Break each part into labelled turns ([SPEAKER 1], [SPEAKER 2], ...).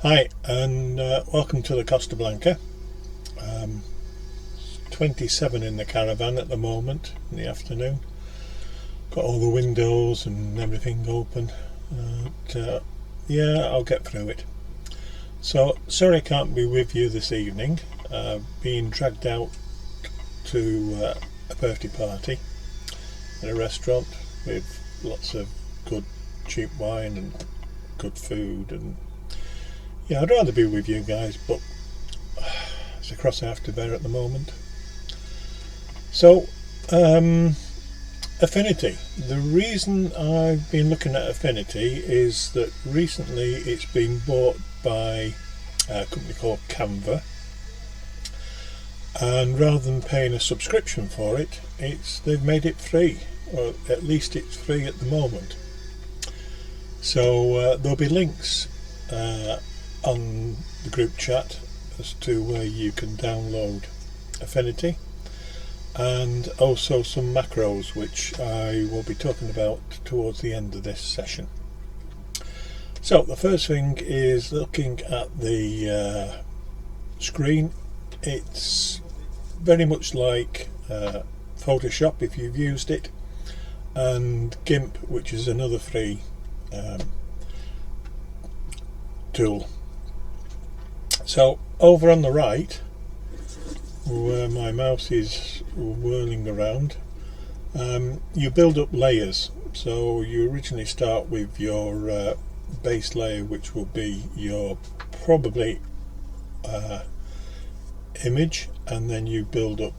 [SPEAKER 1] Hi, and welcome to the Costa Blanca. 27 in the caravan at the moment in the afternoon. Got all the windows and everything open. Yeah, I'll get through it. So, sorry I can't be with you this evening. Being dragged out to a birthday party at a restaurant with lots of good cheap wine and good food, and yeah, I'd rather be with you guys, but it's a cross I have to bear at the moment. So, Affinity. The reason I've been looking at Affinity is that recently it's been bought by a company called Canva, and rather than paying a subscription for it, they've made it free, or at least it's free at the moment. So there'll be links on the group chat as to where you can download Affinity, and also some macros which I will be talking about towards the end of this session. So the first thing is looking at the screen. It's very much like Photoshop if you've used it, and GIMP, which is another free tool. So over on the right, where my mouse is whirling around, you build up layers. So you originally start with your base layer, which will be your probably image, and then you build up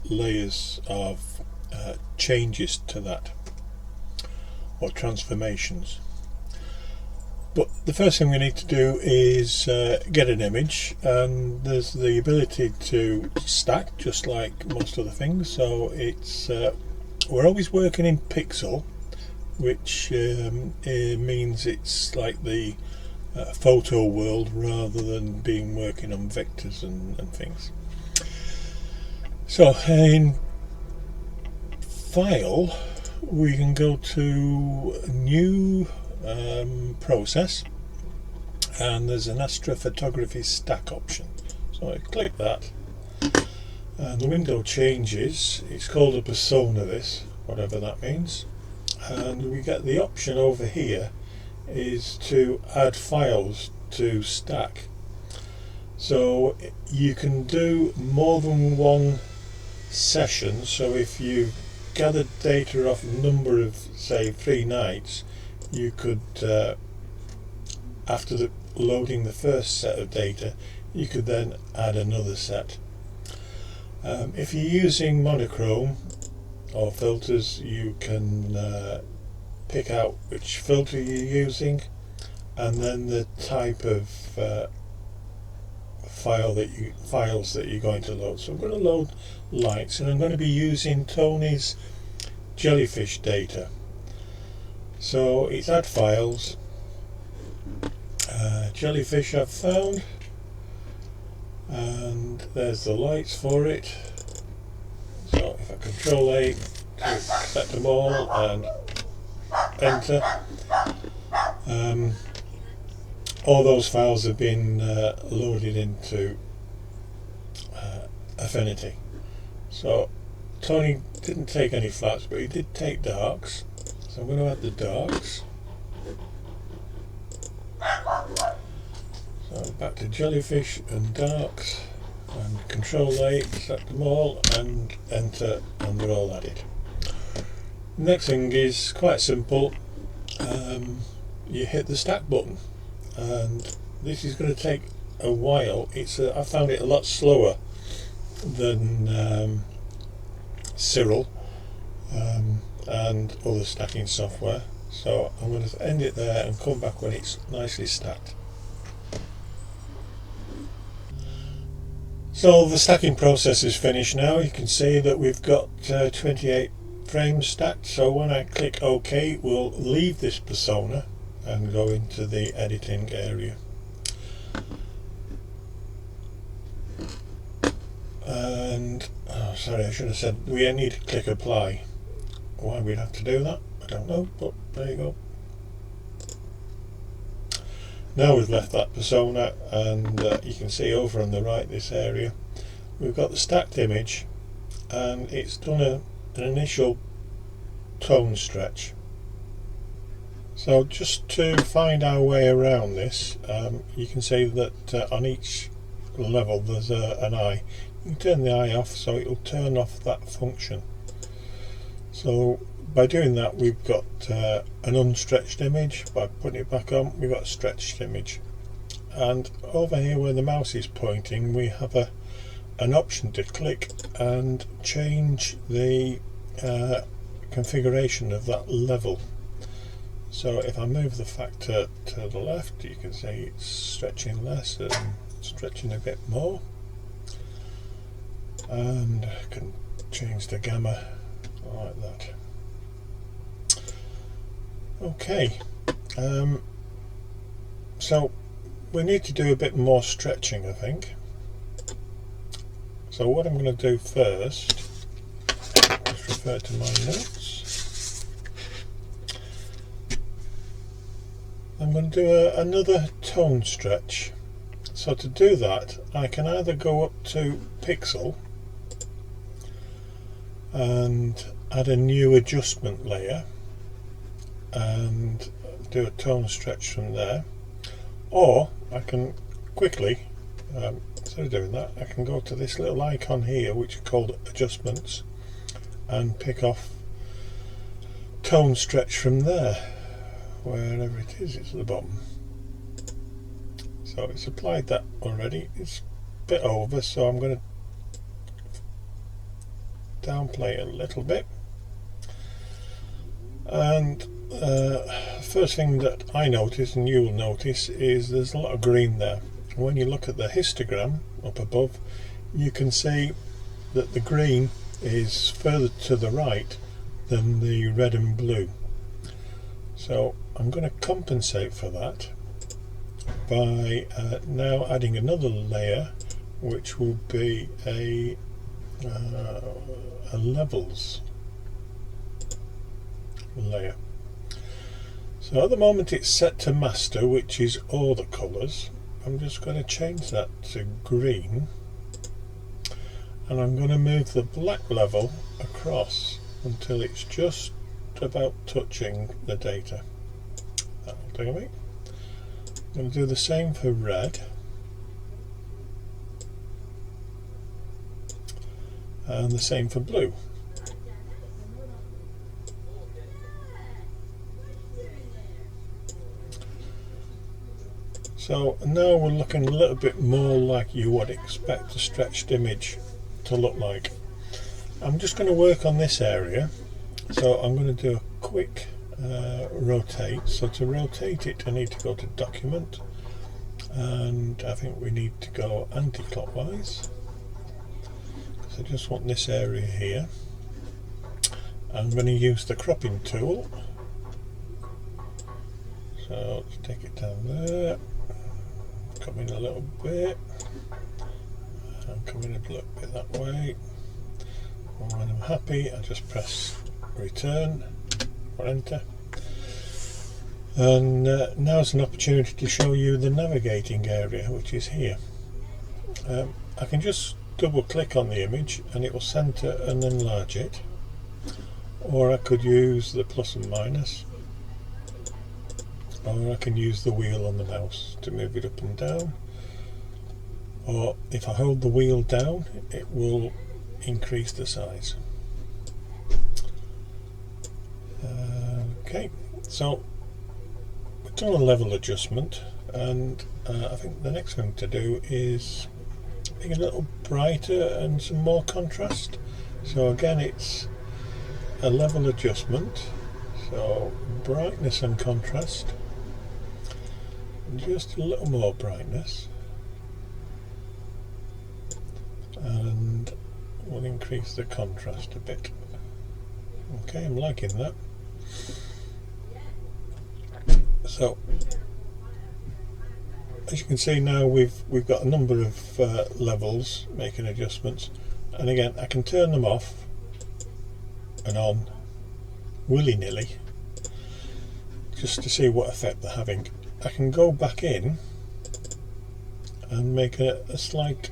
[SPEAKER 1] layers of changes to that, or transformations. But the first thing we need to do is get an image, and there's the ability to stack just like most other things. So it's we're always working in pixel, which means it's like the photo world rather than being working on vectors and things. So in File, we can go to New Process, and there's an Astrophotography stack option. So I click that, and the window changes. It's called a persona, this, whatever that means, and we get the option over here is to add files to stack. So you can do more than one session. So if you gathered data off a number of, say, 3 nights, you could, after loading the first set of data, you could then add another set. If you're using monochrome or filters, you can pick out which filter you're using, and then the type of files that you're going to load. So I'm going to load lights, and I'm going to be using Tony's jellyfish data. So it's add files, jellyfish I've found, and there's the lights for it. So if I Control A to select them all and enter, all those files have been loaded into Affinity. So Tony didn't take any flats, but he did take darks. So I'm going to add the darks. So back to jellyfish and darks, and Control A, select them all and enter, and they're all added. Next thing is quite simple. You hit the stack button, and this is going to take a while. I found it a lot slower than Cyril and other stacking software. So I'm going to end it there and come back when it's nicely stacked. So the stacking process is finished now. You can see that we've got 28 frames stacked. So when I click OK, we'll leave this persona and go into the editing area. And sorry, I should have said we need to click apply. Why we'd have to do that, I don't know, but there you go. Now we've left that persona, and you can see over on the right this area we've got the stacked image, and it's done an initial tone stretch. So just to find our way around this, you can see that on each level there's an eye. You can turn the eye off so it will turn off that function. So by doing that we've got an unstretched image. By putting it back on we've got a stretched image, and over here where the mouse is pointing we have an option to click and change the configuration of that level. So if I move the factor to the left, you can see it's stretching less and stretching a bit more, and I can change the gamma like that. Okay, so we need to do a bit more stretching, I think. So what I'm going to do first, just refer to my notes. I'm going to do another tone stretch. So to do that I can either go up to pixel and add a new adjustment layer and do a tone stretch from there, or I can quickly, instead of doing that, I can go to this little icon here which is called adjustments and pick off tone stretch from there. Wherever it is, it's at the bottom. So it's applied that already. It's a bit over, so I'm going to downplay it a little bit. And first thing that I notice, and you will notice, is there's a lot of green there. When you look at the histogram up above, you can see that the green is further to the right than the red and blue. So I'm going to compensate for that by now adding another layer, which will be a levels layer. So at the moment it's set to master, which is all the colours. I'm just going to change that to green, and I'm going to move the black level across until it's just about touching the data. That'll do me. I'm going to do the same for red, and the same for blue. So now we're looking a little bit more like you would expect a stretched image to look like. I'm just going to work on this area. So I'm going to do a quick rotate. So to rotate it I need to go to document, and I think we need to go anti-clockwise. So I just want this area here. I'm going to use the cropping tool. So let's take it down there, come in a little bit, and come in a little bit that way. And when I'm happy I just press return or enter, and now's an opportunity to show you the navigating area, which is here. I can just double click on the image and it will center and enlarge it, or I could use the plus and minus, or I can use the wheel on the mouse to move it up and down, or if I hold the wheel down it will increase the size. Okay, so we've done a level adjustment, and I think the next thing to do is make it a little brighter and some more contrast. So again it's a level adjustment, so brightness and contrast, just a little more brightness, and we'll increase the contrast a bit. Okay, I'm liking that. So as you can see now we've got a number of levels making adjustments, and again I can turn them off and on willy-nilly just to see what effect they're having. I can go back in and make a slight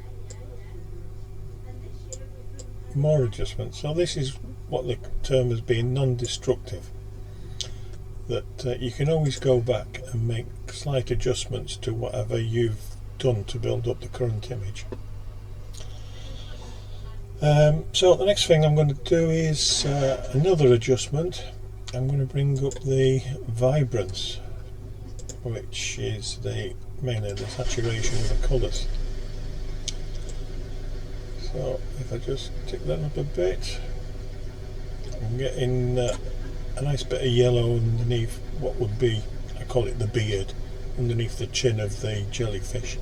[SPEAKER 1] more adjustment. So this is what the term has been non-destructive, that you can always go back and make slight adjustments to whatever you've done to build up the current image. So the next thing I'm going to do is another adjustment. I'm going to bring up the vibrance, which is mainly the saturation of the colours. So if I just tick that up a bit, I'm getting a nice bit of yellow underneath what would be, I call it the beard, underneath the chin of the jellyfish.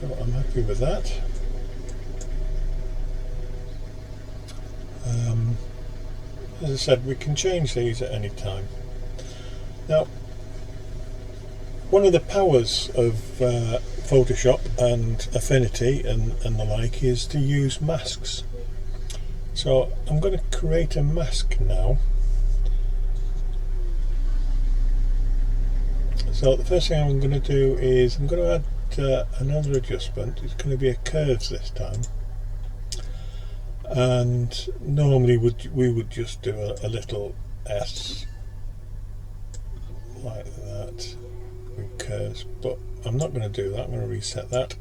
[SPEAKER 1] So I'm happy with that. As I said, we can change these at any time. Now, one of the powers of Photoshop and Affinity and the like is to use masks. So I'm going to create a mask now. So the first thing I'm going to do is I'm going to add another adjustment. It's going to be a curves this time. And normally we would just do a little S like that with curves, but I'm not going to do that. I'm going to reset that.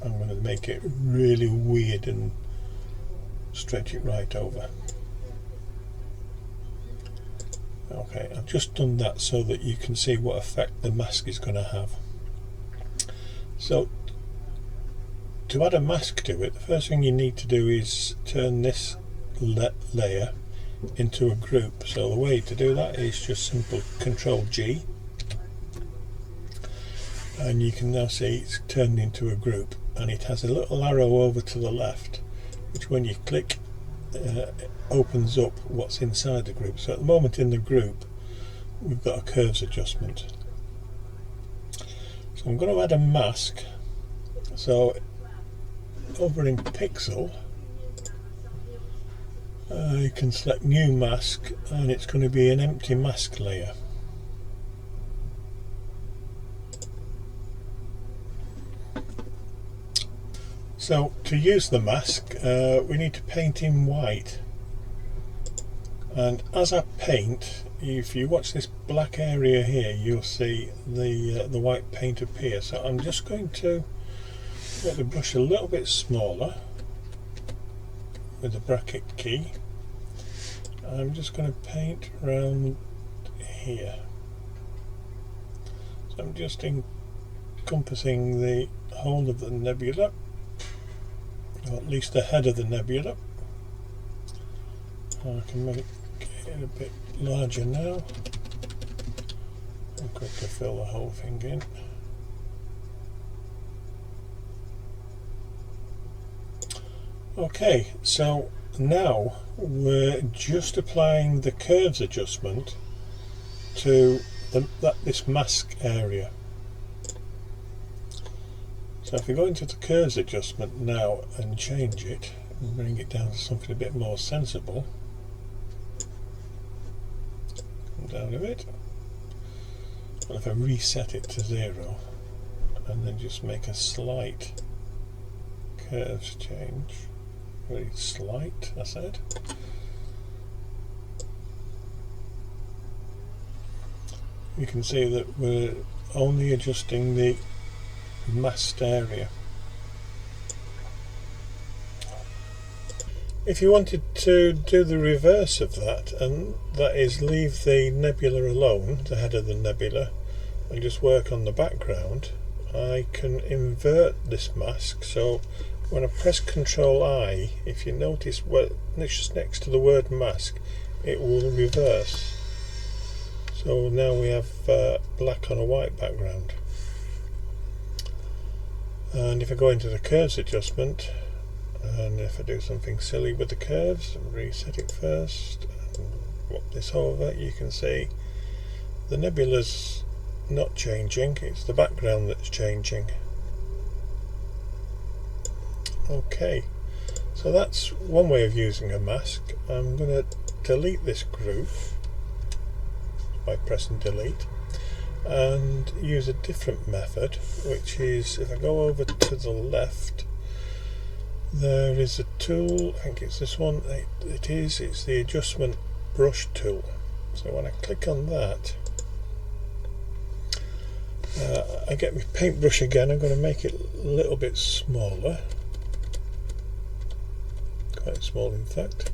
[SPEAKER 1] I'm going to make it really weird and stretch it right over. Okay, I've just done that so that you can see what effect the mask is going to have. So to add a mask to it, the first thing you need to do is turn this layer into a group. So the way to do that is just simple Control G, and you can now see it's turned into a group, and it has a little arrow over to the left, which when you click opens up what's inside the group. So at the moment in the group we've got a curves adjustment. So I'm going to add a mask. So over in Pixel you can select new mask, and it's going to be an empty mask layer. So to use the mask we need to paint in white, and as I paint, if you watch this black area here, you'll see the white paint appear. So I'm just going to make the brush a little bit smaller with the bracket key. I'm just going to paint around here. So I'm just encompassing the whole of the nebula, or at least the head of the nebula. I can make it a bit larger now. I'm going to fill the whole thing in. Okay, so now we're just applying the curves adjustment to this mask area. So if we go into the curves adjustment now and change it and bring it down to something a bit more sensible, come down a bit, and if I reset it to 0 and then just make a slight curves change, very slight, I said, you can see that we're only adjusting the masked area. If you wanted to do the reverse of that, and that is leave the nebula alone, the head of the nebula, and just work on the background, I can invert this mask. So when I press Control I, if you notice just next to the word mask, it will reverse. So now we have black on a white background. And if I go into the curves adjustment, and if I do something silly with the curves, reset it first and swap this over, you can see the nebula's not changing, it's the background that's changing. Okay, so that's one way of using a mask. I'm going to delete this group by pressing delete, and use a different method, which is if I go over to the left, there is a tool, I think it's this one, it's the adjustment brush tool. So when I click on that, I get my paintbrush again. I'm going to make it a little bit smaller, quite small in fact.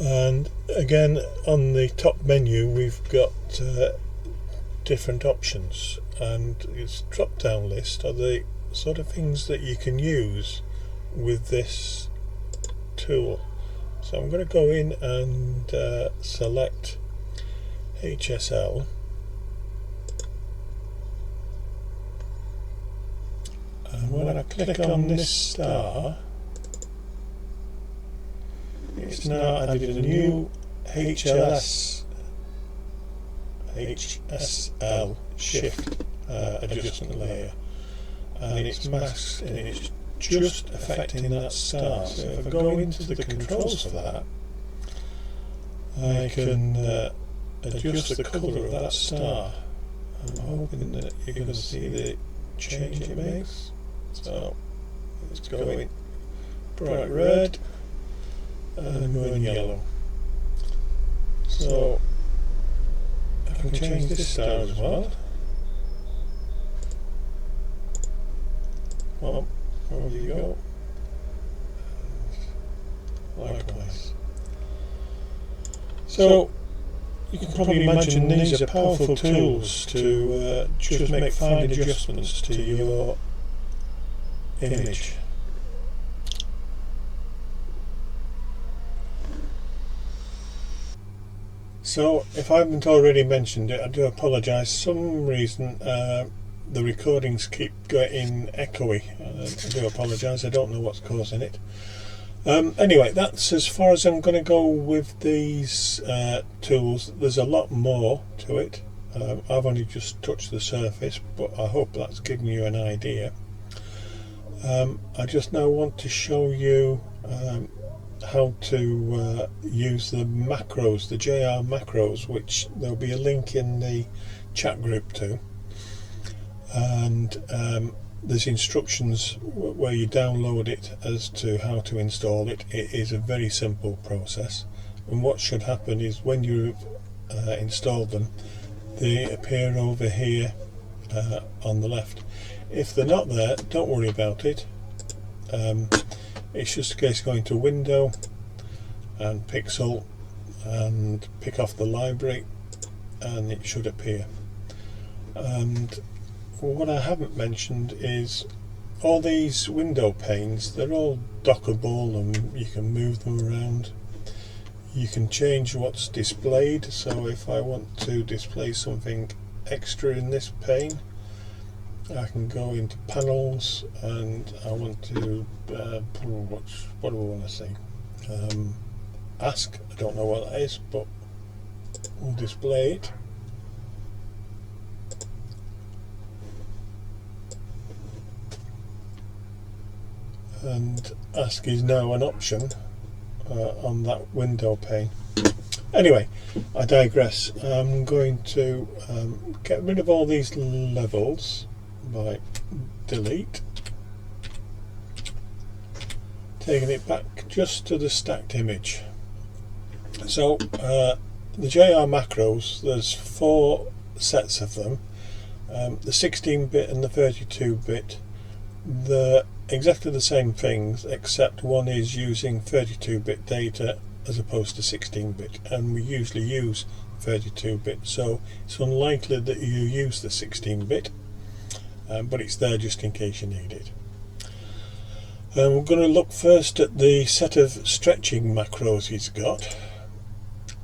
[SPEAKER 1] And again, on the top menu we've got different options, and its drop down list are the sort of things that you can use with this tool. So I'm going to go in and select HSL, and when I click on this star, it's now added a new HSL shift adjustment layer, and it's masked and it's just affecting that star. So if I go into the controls for that, I can adjust the colour of that star. I'm hoping that you're going to see the change it makes. So it's going bright red and going yellow. So I can change this star as well. Well, there you go. Likewise. So you can probably imagine these are powerful tools to just make fine adjustments to your image. So if I haven't already mentioned it, I do apologise. Some reason the recordings keep getting echoey. I do apologise, I don't know what's causing it. Anyway, that's as far as I'm going to go with these tools. There's a lot more to it. I've only just touched the surface, but I hope that's given you an idea. I just now want to show you how to use the macros, the JR macros, which there'll be a link in the chat group to, and there's instructions where you download it as to how to install it. It is a very simple process, and what should happen is when you've installed them, they appear over here on the left. If they're not there, don't worry about it. It's just a case going to Window and Pixel and pick off the library, and it should appear. And what I haven't mentioned is all these window panes, they're all dockable and you can move them around. You can change what's displayed, so if I want to display something extra in this pane, I can go into panels and I want to what do I want to say? Ask, I don't know what that is, but we'll display it. And ask is now an option on that window pane. Anyway, I digress. I'm going to get rid of all these levels by delete, taking it back just to the stacked image. So the JR macros, there's 4 sets of them. The 16-bit and the 32-bit, they're exactly the same things, except one is using 32-bit data as opposed to 16-bit, and we usually use 32-bit, so it's unlikely that you use the 16-bit, but it's there just in case you need it. We're going to look first at the set of stretching macros he's got.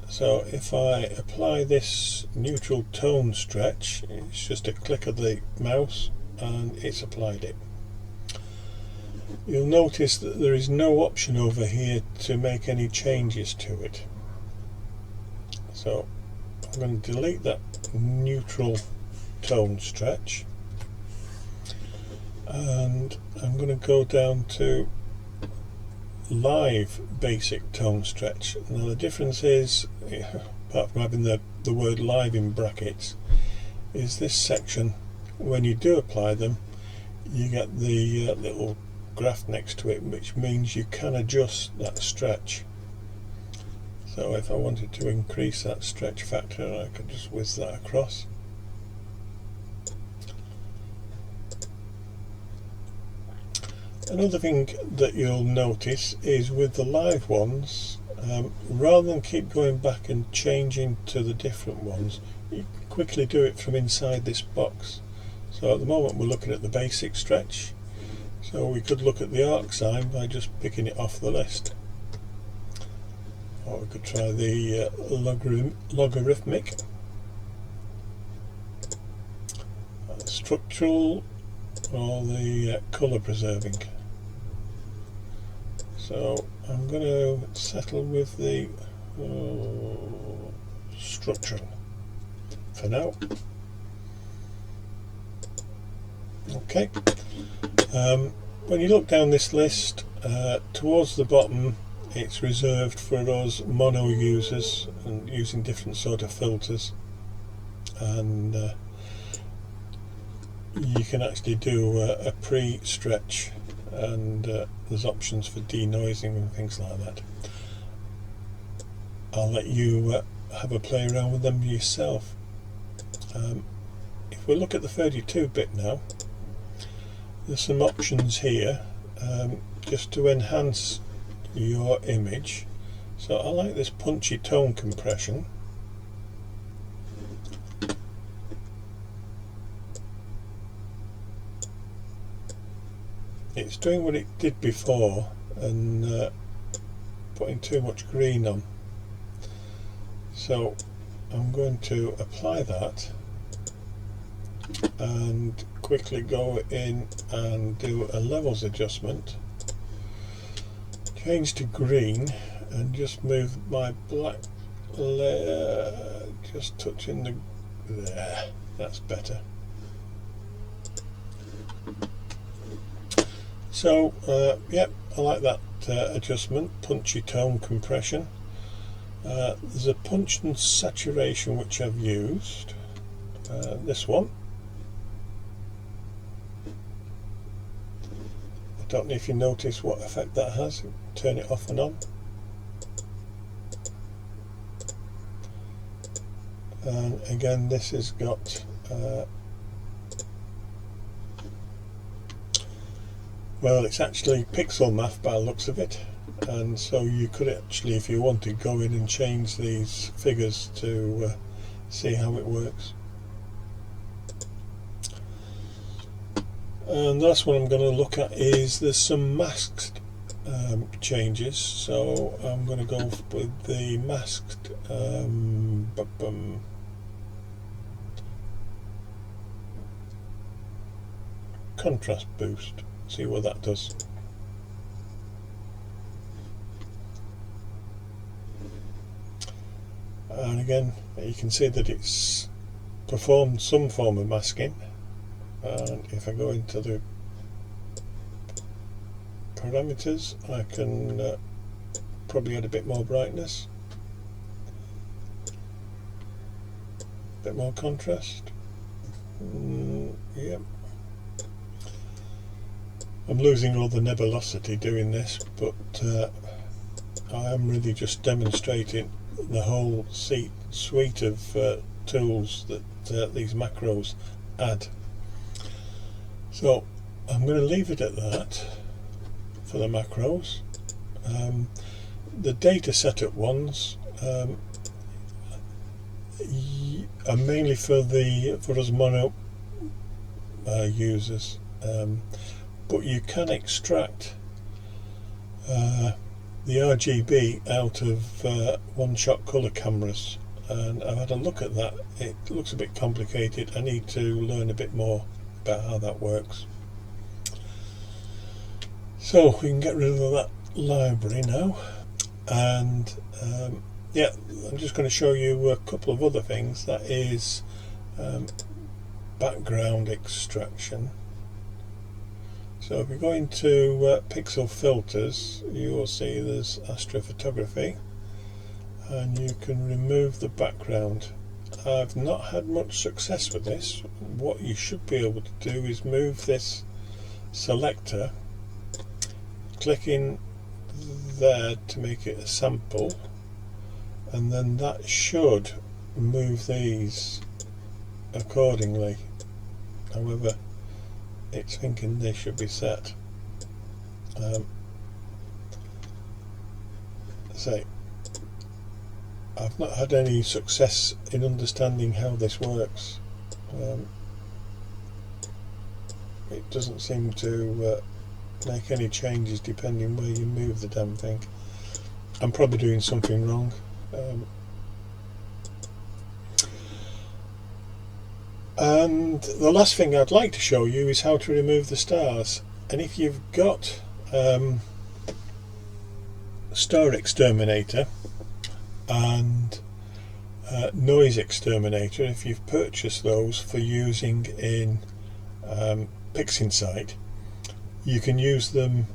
[SPEAKER 1] So if I apply this neutral tone stretch, it's just a click of the mouse and it's applied it. You'll notice that there is no option over here to make any changes to it. So I'm going to delete that neutral tone stretch, and I'm going to go down to live basic tone stretch. Now the difference is, apart from having the word live in brackets, is this section. When you do apply them, you get the little graph next to it, which means you can adjust that stretch. So if I wanted to increase that stretch factor, I could just whiz that across. Another thing that you'll notice is with the live ones, rather than keep going back and changing to the different ones, you can quickly do it from inside this box. So at the moment we're looking at the basic stretch, so we could look at the arc sign by just picking it off the list. Or we could try the logarithmic, structural, or the colour preserving. So I'm going to settle with the structural for now. Okay. When you look down this list, towards the bottom it's reserved for us mono users and using different sort of filters, and you can actually do a pre-stretch, and there's options for denoising and things like that. I'll let you have a play around with them yourself. If we look at the 32-bit now, there's some options here just to enhance your image. So I like this punchy tone compression. It's doing what it did before and putting too much green on. So I'm going to apply that and quickly go in and do a levels adjustment, change to green, and just move my black layer, just touching the there, that's better. So yep, I like that adjustment, punchy tone compression. There's a punch and saturation which I've used, this one. I don't know if you notice what effect that has. Turn it off and on. And again, this has got well, it's actually pixel math by the looks of it, and so you could actually, if you wanted, go in and change these figures to see how it works. And the last one I'm going to look at is there's some masked changes, so I'm going to go with the masked contrast boost, see what that does. And again, you can see that it's performed some form of masking. And if I go into the parameters, I can probably add a bit more brightness, a bit more contrast. Yep. I'm losing all the nebulosity doing this, but I am really just demonstrating the whole suite of tools that these macros add. So I'm going to leave it at that for the macros. The data setup ones are mainly for us mono users, but you can extract the RGB out of one-shot colour cameras, and I've had a look at that. It looks a bit complicated. I need to learn a bit more about how that works. So we can get rid of that library now, and yeah, I'm just going to show you a couple of other things. That is background extraction. So if we go into pixel filters, you will see there's astrophotography, and you can remove the background, I've not had much success with this. What you should be able to do is move this selector, click in there to make it a sample, and then that should move these accordingly. However, it's thinking they should be set. I've not had any success in understanding how this works. It doesn't seem to make any changes depending where you move the damn thing. I'm probably doing something wrong. And the last thing I'd like to show you is how to remove the stars. And if you've got star exterminator and noise exterminator, if you've purchased those for using in PixInsight, you can use them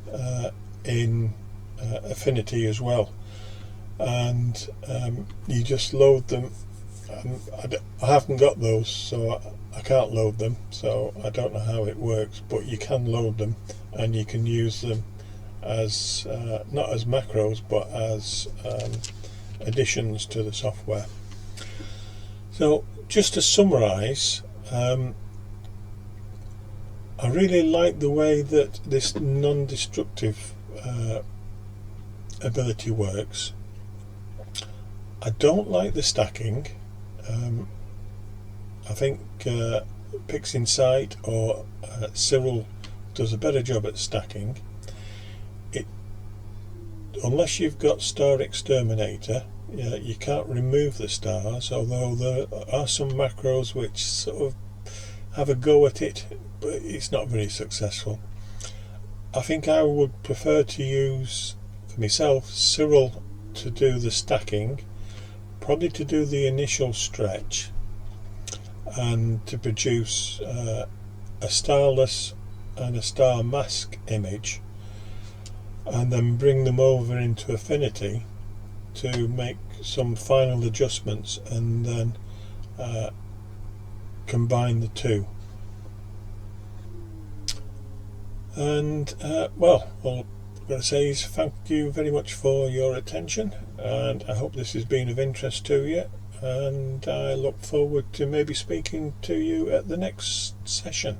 [SPEAKER 1] in Affinity as well, and you just load them. I haven't got those, so I can't load them, so I don't know how it works, but you can load them and you can use them as not as macros but as additions to the software. So just to summarize, I really like the way that this non-destructive ability works. I don't like the stacking. I think PixInsight or Cyril does a better job at stacking. Unless you've got Star Exterminator, you can't remove the stars, although there are some macros which sort of have a go at it, but it's not very successful. I think I would prefer to use, for myself, Cyril to do the stacking, probably to do the initial stretch, and to produce a starless and a star mask image, and then bring them over into Affinity to make some final adjustments, and then combine the two. And well, all I've got to say is thank you very much for your attention, and I hope this has been of interest to you, and I look forward to maybe speaking to you at the next session.